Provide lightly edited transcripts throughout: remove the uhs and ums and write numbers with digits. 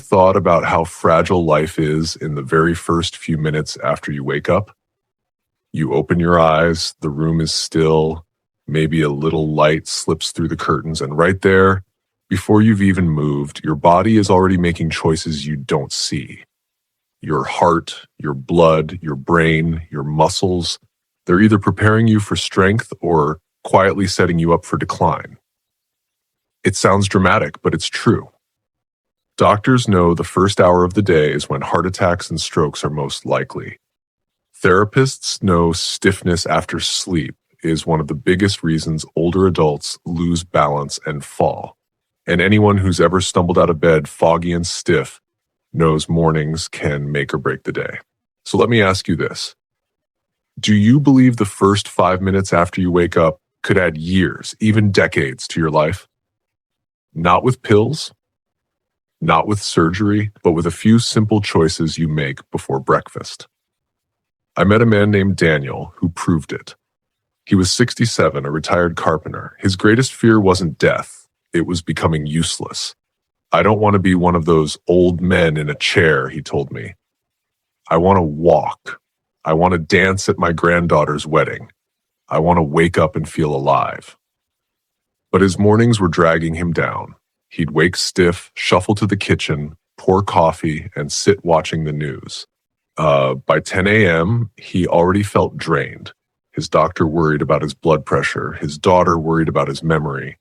thought about how fragile life is in the very first few minutes after you wake up? You open your eyes, the room is still, maybe a little light slips through the curtains, and right there, before you've even moved, your body is already making choices you don't see. Your heart, your blood, your brain, your muscles, they're either preparing you for strength or quietly setting you up for decline. It sounds dramatic, but it's true. Doctors know the first hour of the day is when heart attacks and strokes are most likely. Therapists know stiffness after sleep is one of the biggest reasons older adults lose balance and fall. And anyone who's ever stumbled out of bed foggy and stiff knows mornings can make or break the day. So let me ask you this. Do you believe the first 5 minutes after you wake up could add years, even decades, to your life? Not with pills, not with surgery, but with a few simple choices you make before breakfast. I met a man named Daniel who proved it. He was 67, a retired carpenter. His greatest fear wasn't death, it was becoming useless. I don't want to be one of those old men in a chair, he told me. I want to walk. I want to dance at my granddaughter's wedding. I want to wake up and feel alive. But his mornings were dragging him down. He'd wake stiff, shuffle to the kitchen, pour coffee, and sit watching the news. By 10 a.m., he already felt drained. His doctor worried about his blood pressure. His daughter worried about his memory.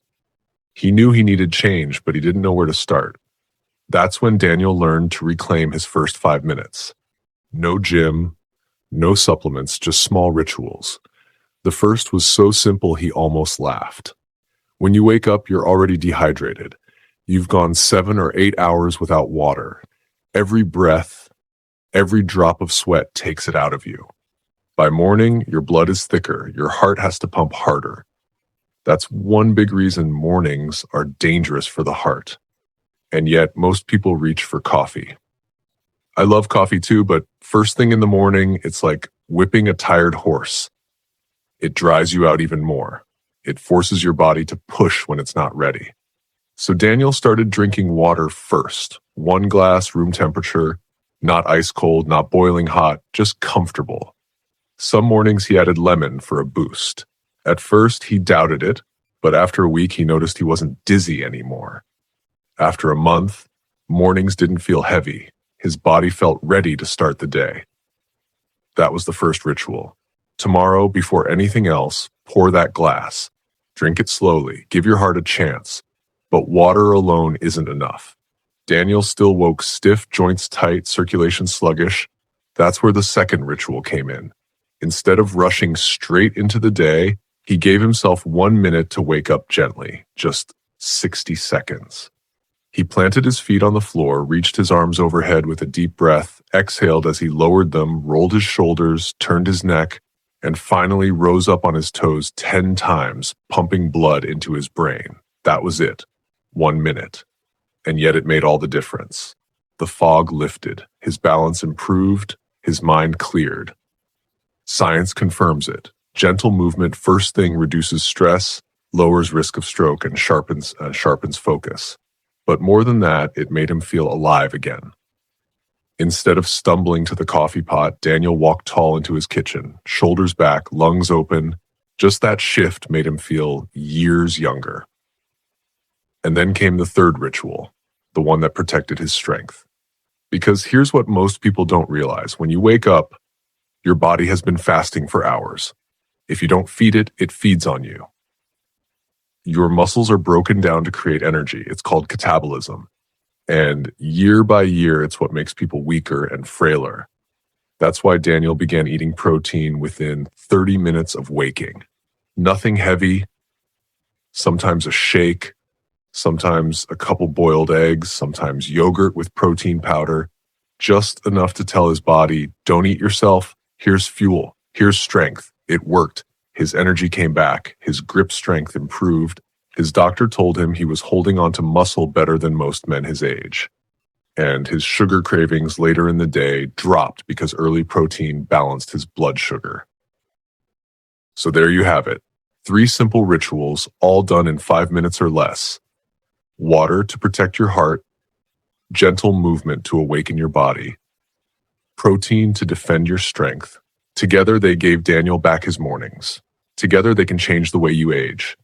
He knew he needed change, but he didn't know where to start. That's when Daniel learned to reclaim his first 5 minutes. No gym, no supplements, just small rituals. The first was so simple he almost laughed. When you wake up, you're already dehydrated. You've gone 7 or 8 hours without water. Every breath, every drop of sweat takes it out of you. By morning, your blood is thicker. Your heart has to pump harder. That's one big reason mornings are dangerous for the heart. And yet, most people reach for coffee. I love coffee too, but first thing in the morning, it's like whipping a tired horse. It dries you out even more. It forces your body to push when it's not ready. So Daniel started drinking water first. 1 glass, room temperature, not ice cold, not boiling hot, just comfortable. Some mornings he added lemon for a boost. At first, he doubted it, but after a week, he noticed he wasn't dizzy anymore. After a month, mornings didn't feel heavy. His body felt ready to start the day. That was the first ritual. Tomorrow, before anything else, pour that glass. Drink it slowly. Give your heart a chance. But water alone isn't enough. Daniel still woke stiff, joints tight, circulation sluggish. That's where the second ritual came in. Instead of rushing straight into the day, he gave himself 1 minute to wake up gently, just 60 seconds. He planted his feet on the floor, reached his arms overhead with a deep breath, exhaled as he lowered them, rolled his shoulders, turned his neck, and finally rose up on his toes 10 times, pumping blood into his brain. That was it. 1 minute. And yet it made all the difference. The fog lifted, his balance improved, his mind cleared. Science confirms it. Gentle movement first thing reduces stress, lowers risk of stroke, and sharpens focus. But more than that, it made him feel alive again. Instead of stumbling to the coffee pot, Daniel walked tall into his kitchen, shoulders back, lungs open. Just that shift made him feel years younger. And then came the third ritual, the one that protected his strength. Because here's what most people don't realize. When you wake up, your body has been fasting for hours. If you don't feed it, it feeds on you. Your muscles are broken down to create energy. It's called catabolism. And year by year, it's what makes people weaker and frailer. That's why Daniel began eating protein within 30 minutes of waking. Nothing heavy, sometimes a shake, sometimes a couple boiled eggs, sometimes yogurt with protein powder, just enough to tell his body, don't eat yourself, here's fuel, here's strength. It worked. His energy came back. His grip strength improved. His doctor told him he was holding on to muscle better than most men his age. And his sugar cravings later in the day dropped because early protein balanced his blood sugar. So there you have it. 3 simple rituals, all done in 5 minutes or less. Water to protect your heart, gentle movement to awaken your body, protein to defend your strength. Together, they gave Daniel back his mornings. Together, they can change the way you age.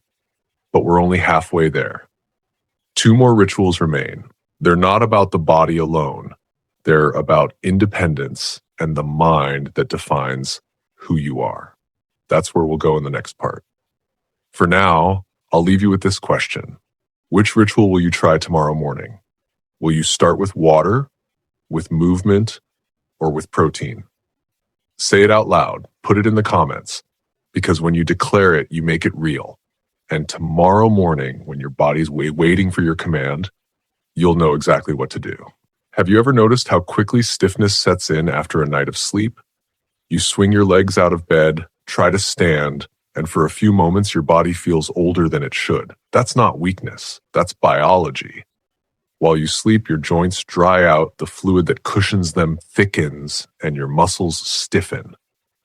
But we're only halfway there. 2 more rituals remain. They're not about the body alone. They're about independence and the mind that defines who you are. That's where we'll go in the next part. For now, I'll leave you with this question. Which ritual will you try tomorrow morning? Will you start with water, with movement, or with protein? Say it out loud. Put it in the comments. Because when you declare it, you make it real. And tomorrow morning, when your body's waiting for your command, you'll know exactly what to do. Have you ever noticed how quickly stiffness sets in after a night of sleep? You swing your legs out of bed, try to stand, and for a few moments your body feels older than it should. That's not weakness. That's biology. While you sleep, your joints dry out, the fluid that cushions them thickens, and your muscles stiffen.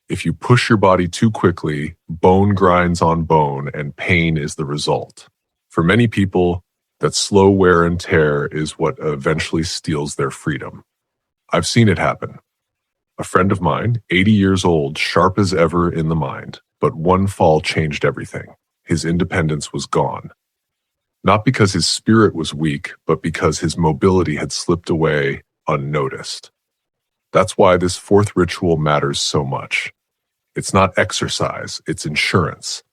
If you push your body too quickly, bone grinds on bone, and pain is the result. For many people, that slow wear and tear is what eventually steals their freedom. I've seen it happen. A friend of mine, 80 years old, sharp as ever in the mind, but one fall changed everything. His independence was gone. Not because his spirit was weak, but because his mobility had slipped away unnoticed. That's why this 4th ritual matters so much. It's not exercise, it's insurance.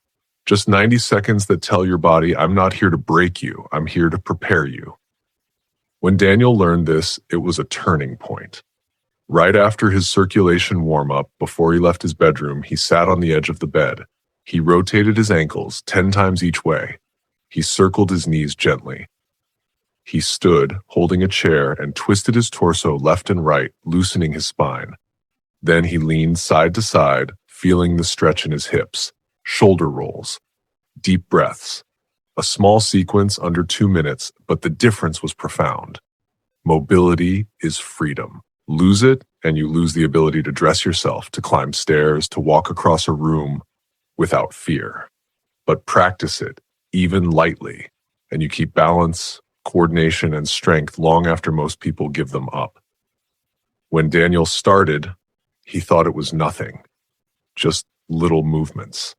Just 90 seconds that tell your body, I'm not here to break you, I'm here to prepare you. When Daniel learned this, it was a turning point. Right after his circulation warm-up, before he left his bedroom, he sat on the edge of the bed. He rotated his ankles 10 times each way. He circled his knees gently. He stood, holding a chair, and twisted his torso left and right, loosening his spine. Then he leaned side to side, feeling the stretch in his hips. Shoulder rolls, deep breaths, a small sequence under 2 minutes, but the difference was profound. Mobility is freedom. Lose it, and you lose the ability to dress yourself, to climb stairs, to walk across a room without fear. But practice it, even lightly, and you keep balance, coordination, and strength long after most people give them up. When Daniel started, he thought it was nothing, just little movements.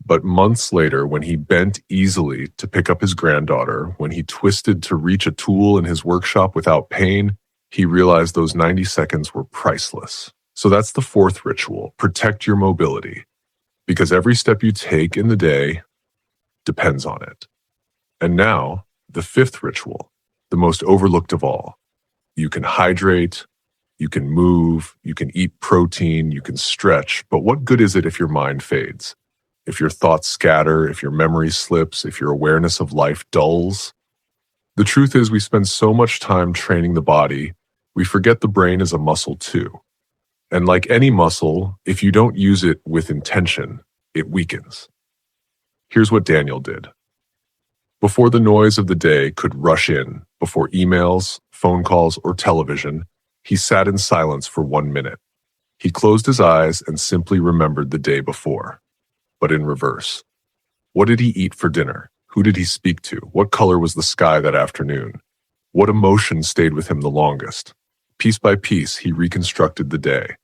But months later, when he bent easily to pick up his granddaughter, when he twisted to reach a tool in his workshop without pain, he realized those 90 seconds were priceless. So that's the 4th ritual. Protect your mobility, because every step you take in the day depends on it. And now, the 5th ritual, the most overlooked of all. You can hydrate, you can move, you can eat protein, you can stretch, but what good is it if your mind fades? If your thoughts scatter, if your memory slips, if your awareness of life dulls? The truth is we spend so much time training the body, we forget the brain is a muscle too. And like any muscle, if you don't use it with intention, it weakens. Here's what Daniel did. Before the noise of the day could rush in, before emails, phone calls, or television, he sat in silence for 1 minute. He closed his eyes and simply remembered the day before, but in reverse. What did he eat for dinner? Who did he speak to? What color was the sky that afternoon? What emotion stayed with him the longest? Piece by piece, he reconstructed the day.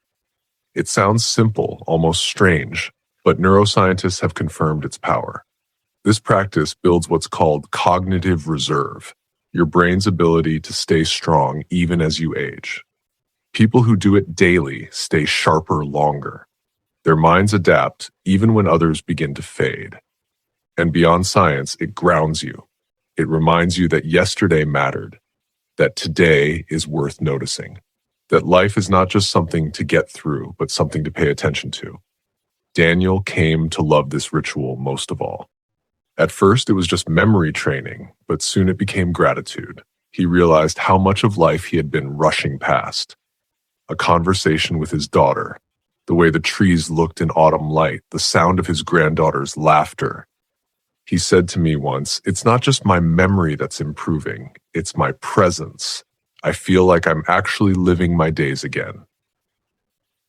It sounds simple, almost strange, but neuroscientists have confirmed its power. This practice builds what's called cognitive reserve, your brain's ability to stay strong even as you age. People who do it daily stay sharper longer. Their minds adapt even when others begin to fade. And beyond science, it grounds you. It reminds you that yesterday mattered, that today is worth noticing, that life is not just something to get through, but something to pay attention to. Daniel came to love this ritual most of all. At first, it was just memory training, but soon it became gratitude. He realized how much of life he had been rushing past. A conversation with his daughter, the way the trees looked in autumn light, the sound of his granddaughter's laughter. He said to me once, "It's not just my memory that's improving, it's my presence. I feel like I'm actually living my days again."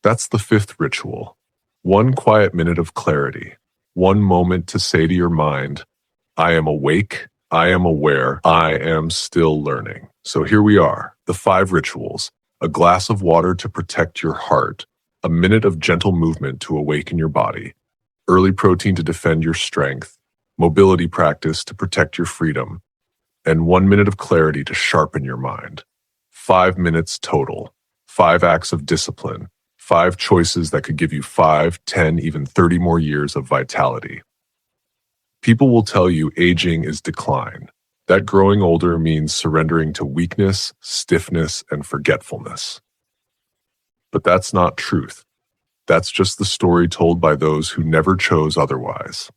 That's the 5th ritual. 1 quiet minute of clarity. 1 moment to say to your mind, I am awake, I am aware. I am still learning. So here we are, the 5 rituals: a glass of water to protect your heart, a minute of gentle movement to awaken your body, early protein to defend your strength, mobility practice to protect your freedom, and 1 minute of clarity to sharpen your mind. 5 minutes total, 5 acts of discipline, 5 choices that could give you 5, 10, even 30 more years of vitality. People will tell you aging is decline, that growing older means surrendering to weakness, stiffness, and forgetfulness. But that's not truth. That's just the story told by those who never chose otherwise.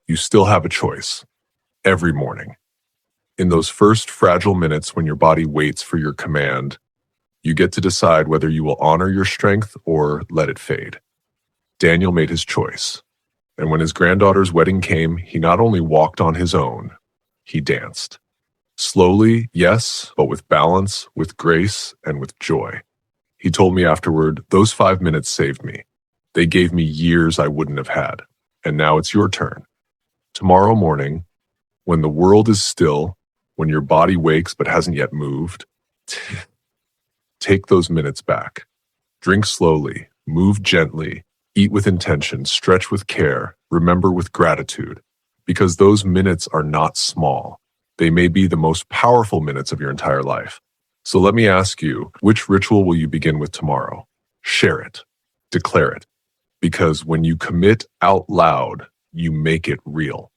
You still have a choice, every morning. In those first fragile minutes when your body waits for your command, you get to decide whether you will honor your strength or let it fade. Daniel made his choice, and when his granddaughter's wedding came, he not only walked on his own, he danced. Slowly, yes, but with balance, with grace, and with joy. He told me afterward, "Those 5 minutes saved me. They gave me years I wouldn't have had. And now it's your turn. Tomorrow morning, when the world is still, when your body wakes but hasn't yet moved, take those minutes back. Drink slowly, move gently, eat with intention, stretch with care, remember with gratitude, because those minutes are not small. They may be the most powerful minutes of your entire life. So let me ask you, which ritual will you begin with tomorrow? Share it. Declare it. Because when you commit out loud, you make it real.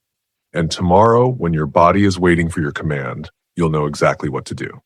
And tomorrow, when your body is waiting for your command, you'll know exactly what to do.